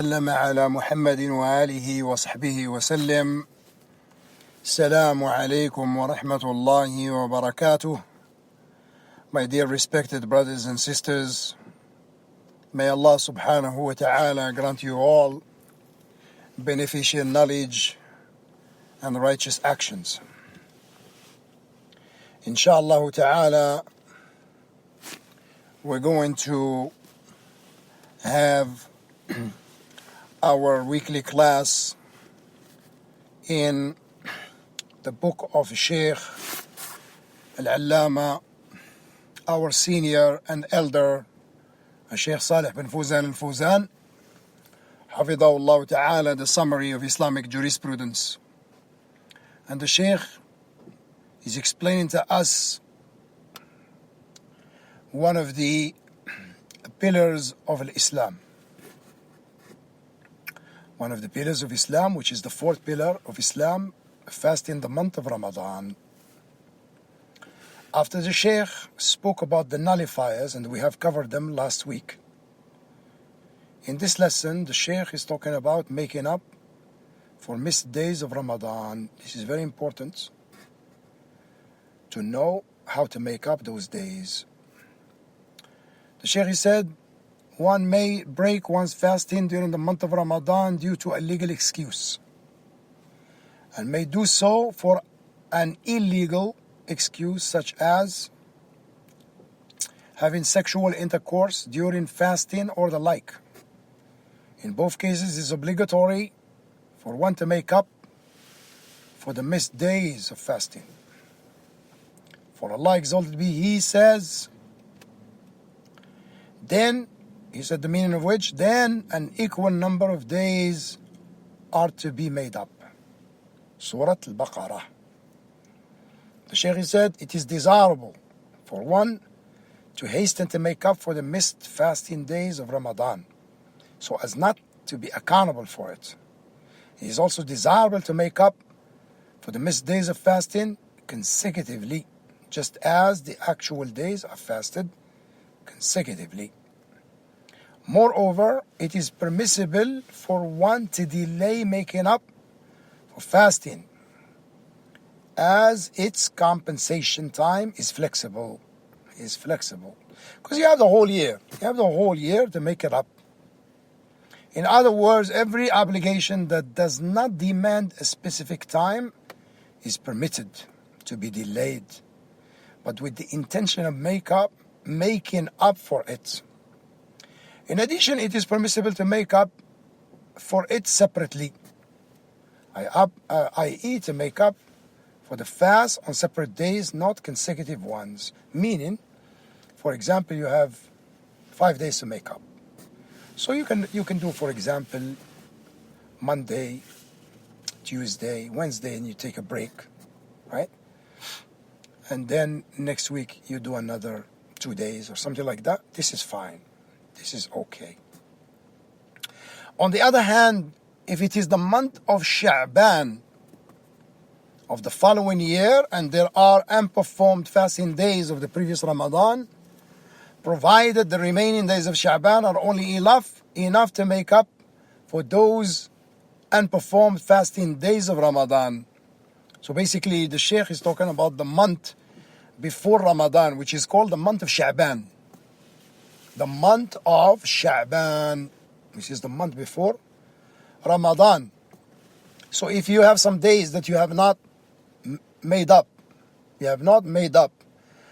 وسلم على محمد وآله وصحبه وسلم. السلام عليكم ورحمة الله وبركاته. My dear respected brothers and sisters, may Allah subhanahu wa ta'ala grant you all beneficial knowledge and righteous actions. Inshallah ta'ala, we're going to have our weekly class in the book of Sheikh Al-Allama, our senior and elder, Sheikh Salih bin Fawzan al-Fawzan, Hafidahullah ta'ala, the summary of Islamic jurisprudence. And the Sheikh is explaining to us one of the pillars of Islam. One of the pillars of Islam, which is the fourth pillar of Islam, fasting the month of Ramadan. After the Shaykh spoke about the nullifiers, and we have covered them last week, in this lesson the Shaykh is talking about making up for missed days of Ramadan. This is very important to know how to make up those days. The Shaykh said, one may break one's fasting during the month of Ramadan due to a legal excuse, and may do so for an illegal excuse, such as having sexual intercourse during fasting or the like. In both cases, it is obligatory for one to make up for the missed days of fasting. For Allah exalted be He says, then, he said the meaning of which, then an equal number of days are to be made up. Surah Al-Baqarah. The Shaykh said it is desirable for one to hasten to make up for the missed fasting days of Ramadan, so as not to be accountable for it. It is also desirable to make up for the missed days of fasting consecutively, just as the actual days are fasted consecutively. Moreover, it is permissible for one to delay making up for fasting, as its compensation time is flexible. Because you have the whole year. You have the whole year to make it up. In other words, every obligation that does not demand a specific time is permitted to be delayed, but with the intention of making up for it. In addition, it is permissible to make up for it separately, i.e. to make up for the fast on separate days, not consecutive ones. Meaning, for example, you have 5 days to make up. So you can do, for example, Monday, Tuesday, Wednesday, and you take a break, right? And then next week you do another 2 days or something like that. This is fine. This is okay. On the other hand, if it is the month of Sha'ban of the following year and there are unperformed fasting days of the previous Ramadan, provided the remaining days of Sha'ban are only enough to make up for those unperformed fasting days of Ramadan. So basically the Shaykh is talking about the month before Ramadan, which is called the month of Sha'ban. The month of Sha'ban, which is the month before Ramadan. So if you have some days that you have not made up,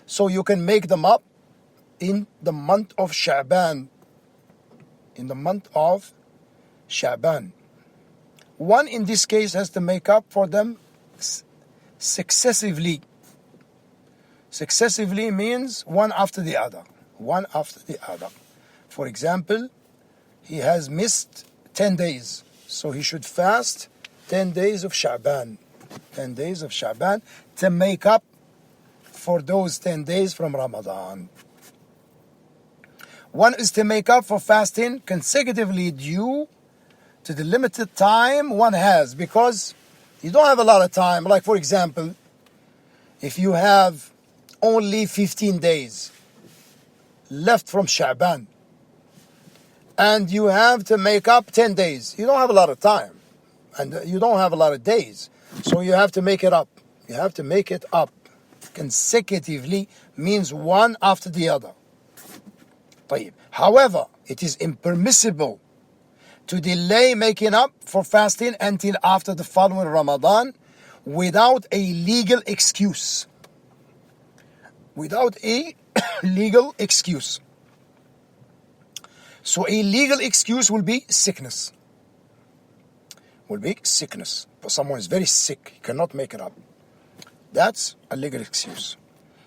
so you can make them up in the month of Sha'ban. One in this case has to make up for them successively. Successively means one after the other. For example, he has missed 10 days, so he should fast 10 days of Sha'ban. 10 days of Sha'ban to make up for those 10 days from Ramadan. One is to make up for fasting consecutively due to the limited time one has, because you don't have a lot of time. Like, for example, if you have only 15 days left from Sha'ban, and you have to make up 10 days. You don't have a lot of time, and you don't have a lot of days, so you have to make it up. You have to make it up consecutively, means one after the other. طيب. However, it is impermissible to delay making up for fasting until after the following Ramadan without a legal excuse. Without a legal excuse. So a legal excuse will be sickness. But someone is very sick, he cannot make it up. That's a legal excuse.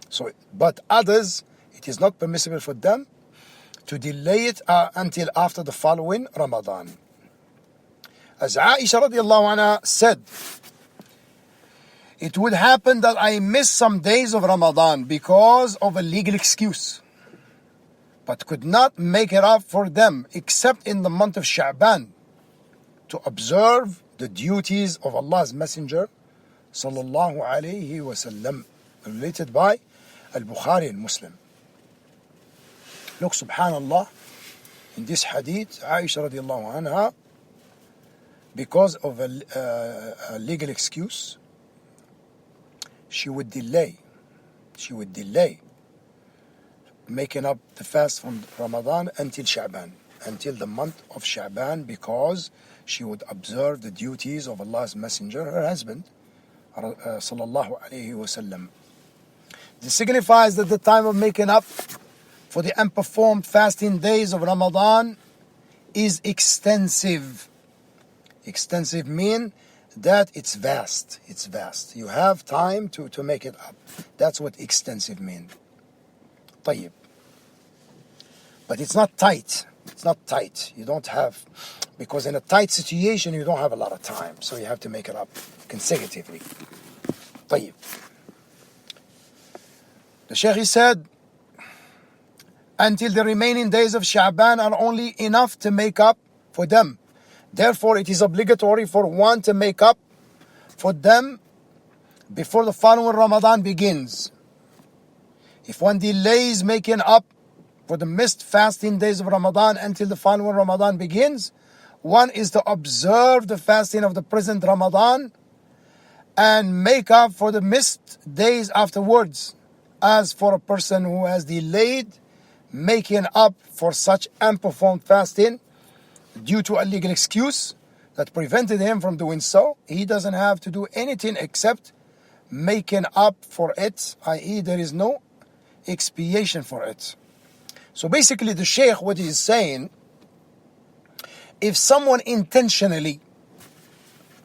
So, but others, it is not permissible for them to delay it until after the following Ramadan. As Aisha radiallahu anha said, it would happen that I miss some days of Ramadan because of a legal excuse, but could not make it up for them except in the month of Sha'ban to observe the duties of Allah's Messenger sallallahu alayhi wasallam, related by Al-Bukhari and Muslim. Look, subhanallah, in this hadith, Aisha radiallahu anha, because of a legal excuse, she would delay making up the fast from Ramadan until Sha'ban, until the month of Sha'ban, because she would observe the duties of Allah's Messenger, her husband, sallallahu alayhi wasallam. This signifies that the time of making up for the unperformed fasting days of Ramadan is extensive. Extensive mean that it's vast. You have time to make it up. That's what extensive mean. طيب. But it's not tight. You don't have, because in a tight situation you don't have a lot of time, so you have to make it up consecutively. طيب. The Shaykh said, until the remaining days of Sha'ban are only enough to make up for them. Therefore, it is obligatory for one to make up for them before the following Ramadan begins. If one delays making up for the missed fasting days of Ramadan until the following Ramadan begins, one is to observe the fasting of the present Ramadan and make up for the missed days afterwards. As for a person who has delayed making up for such unperformed fasting due to a legal excuse that prevented him from doing so, he doesn't have to do anything except making up for it, i.e. there is no expiation for it. So basically the Shaykh, what he is saying, if someone intentionally,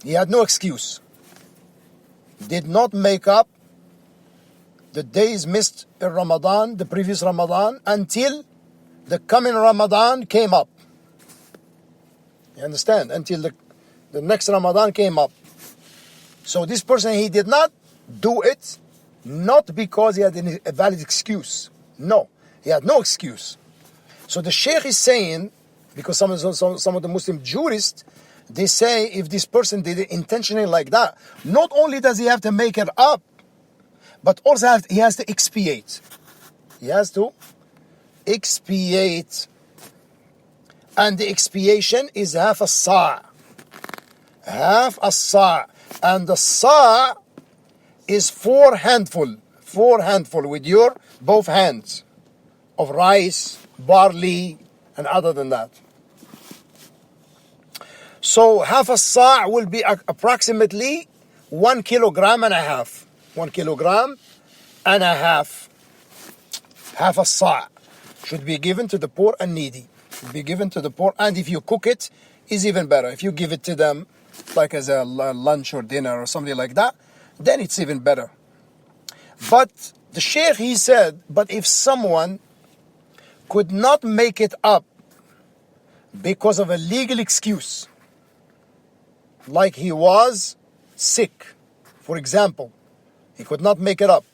he had no excuse, did not make up the days missed in Ramadan, the previous Ramadan, until the coming Ramadan came up. You understand? Until the next Ramadan came up. So this person, he did not do it, not because he had a valid excuse. No, he had no excuse. So the Shaykh is saying, because some of the Muslim jurists, they say if this person did it intentionally like that, not only does he have to make it up, but also he has to expiate. He has to expiate. And the expiation is half a sa'. Half a sa'. And the sa' is 4 handful. 4 handful with your both hands of rice, barley, and other than that. So half a sa' will be approximately 1 kilogram and a half. 1 kilogram and a half. Half a sa' should be given to the poor and needy. Should be given to the poor, and if you cook it, is even better. If you give it to them, like as a lunch or dinner or something like that, then it's even better. But the Shaykh, he said, but if someone could not make it up because of a legal excuse, like he was sick, for example, he could not make it up,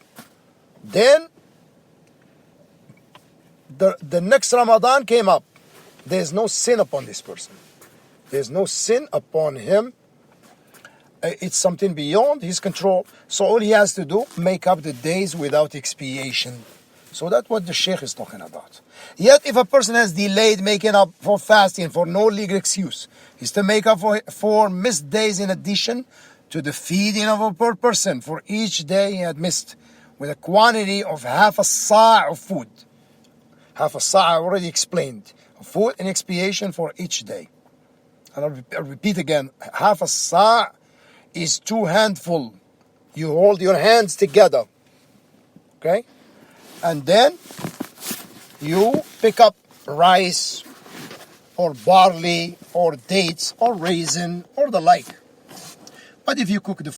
then the next Ramadan came up. There's no sin upon this person. There's no sin upon him. It's something beyond his control. So all he has to do, make up the days without expiation. So that's what the Sheikh is talking about. Yet if a person has delayed making up for fasting for no legal excuse, he's to make up for missed days in addition to the feeding of a per person for each day he had missed, with a quantity of half a sa' of food. Half a sa' I already explained. Of food in expiation for each day. And I'll repeat again. Half a sa' is 2 handfuls. You hold your hands together. Okay? And then you pick up rice or barley or dates or raisin or the like. But if you cook the